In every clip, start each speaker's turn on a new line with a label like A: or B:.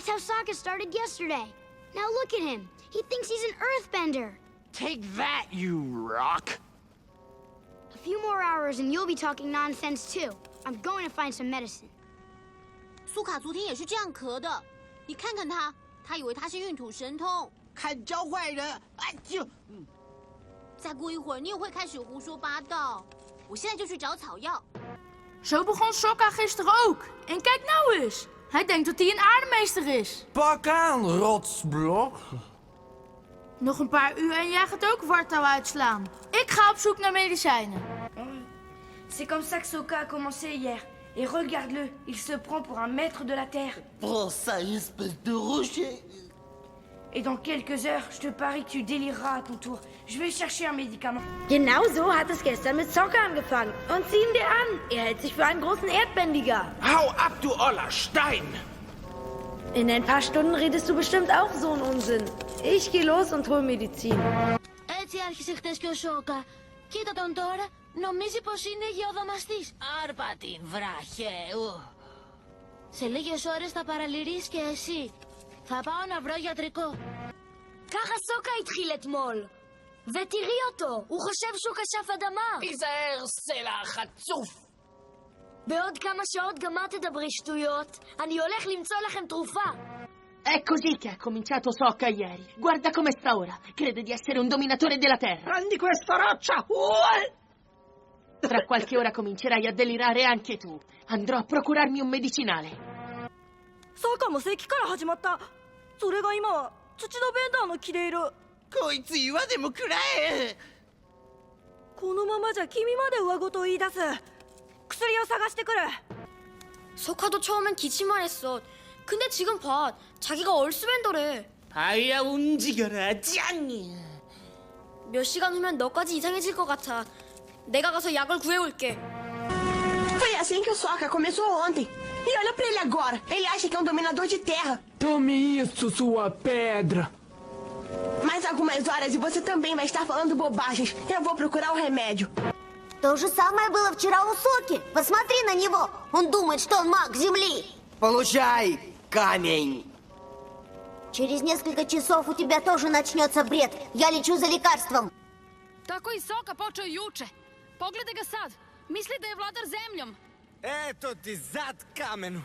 A: That's how Sokka started yesterday. Now look at him. He thinks he's an earthbender.
B: Take that, you rock!
A: A few more hours and you'll be talking nonsense too. I'm going to find some medicine.
C: 苏卡昨天也是这样咳的，你看看他，他以为他是孕吐神通。
B: 看教坏人！哎就，
C: 再过一会儿，你也会开始胡说八道。我现在就去找草药。
D: Zo begon Sokka gisteren ook. En kijk nou eens. Hij denkt dat hij een aardemeester is.
E: Pak aan, rotsblok.
D: Nog een paar uur en jij gaat ook wartouw uitslaan. Ik ga op zoek naar medicijnen.
F: C'est comme ça que Sokka a commencé hier. Et regarde-le, il se prend pour un maître de la terre.
G: Prends ça, espèce de rocher.
F: Et dans quelques heures, je te parie que tu délireras à ton tour. Je vais chercher un médicament.
H: Genau so hat es gestern mit Sokka angefangen. Und sieh ihn dir an. Er hält sich für einen großen Erdbändiger.
E: Hau ab, du oller Stein!
H: In ein paar Stunden redest du bestimmt auch so einen Unsinn. Ich geh los und hol Medizin.
C: Έτσι άρχισε χτες και ο Σόκα. Κοίτα τον τώρα, νομίζει πως είναι γεωδαμαστής. Άρπα την βράχε. Σε λίγες ώρες θα παραλυρείς και εσύ. Θα πάω να βρω γιατρικό.
I: ככה סוקה התחיל אתמול. ותראי אותו, הוא חושב שהוא כשף אדמה.
B: תיזהר, סלע חצוף!
I: בעוד כמה שעות גם את תדברי שטויות. אני הולך למצוא לכם תרופה.
J: È così che ha cominciato Sokka ieri. Guarda come sta ora. Crede di essere un dominatore della terra.
B: Prendi questa roccia!
J: Tra qualche ora comincerai a delirare anche tu. Andrò a procurarmi un medicinale.
H: ソカも咳から始まった。それが今は土のベンダーの着ている。
G: こいつ岩でも食らえ。
H: このままじゃ君まで上ごと言い出す。薬を探してくる。
I: 소카도 처음엔 기침만 했어. 근데 지금 봐. 자기가 얼스벤더래.
G: 아야 움직여라 짱이.
I: 몇 시간 후면 너까지 이상해질 것 같아. 내가 가서 약을 구해올게.
K: Foi assim que o Sokka começou ontem. E olha pra ele agora. Ele acha que é um dominador de terra.
E: Tome isso, sua pedra.
K: Mais algumas horas e você também vai estar falando bobagens. Eu vou procurar o remédio.
H: То же самое было вчера у Соки. Посмотри на него. Он думает, что он маг Земли.
G: Получай, камень.
H: Через несколько часов у тебя тоже начнется бред. Я лечу за лекарством.
D: Tako i Sokka počeo juče. Pogledaj ga sad. Misli da je vladar zemljom.
G: Eto ti zad kamenu.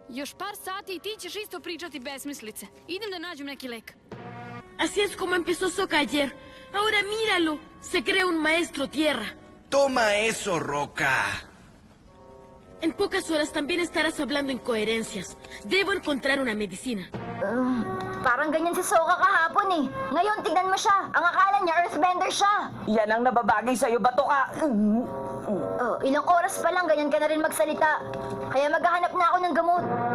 D: Još par sati i ti ćeš isto pričati besmislice. Idem da nađem neki lek.
H: Así es como empezó Sokka ayer. Ahora míralo. Se cree un maestro tierra.
E: Toma eso, roca.
H: En pocas horas también estarás hablando incoherencias. Debo encontrar una medicina.
I: Parang ganyan si Sokka kahapon eh. Ngayon, tignan mo siya. Ang akala niya, earthbender siya.
B: Yan ang nababagay sa'yo, bato ka!
I: Ilang oras pa lang, ganyan ka na rin magsalita. Kaya maghahanap na ako ng gamot.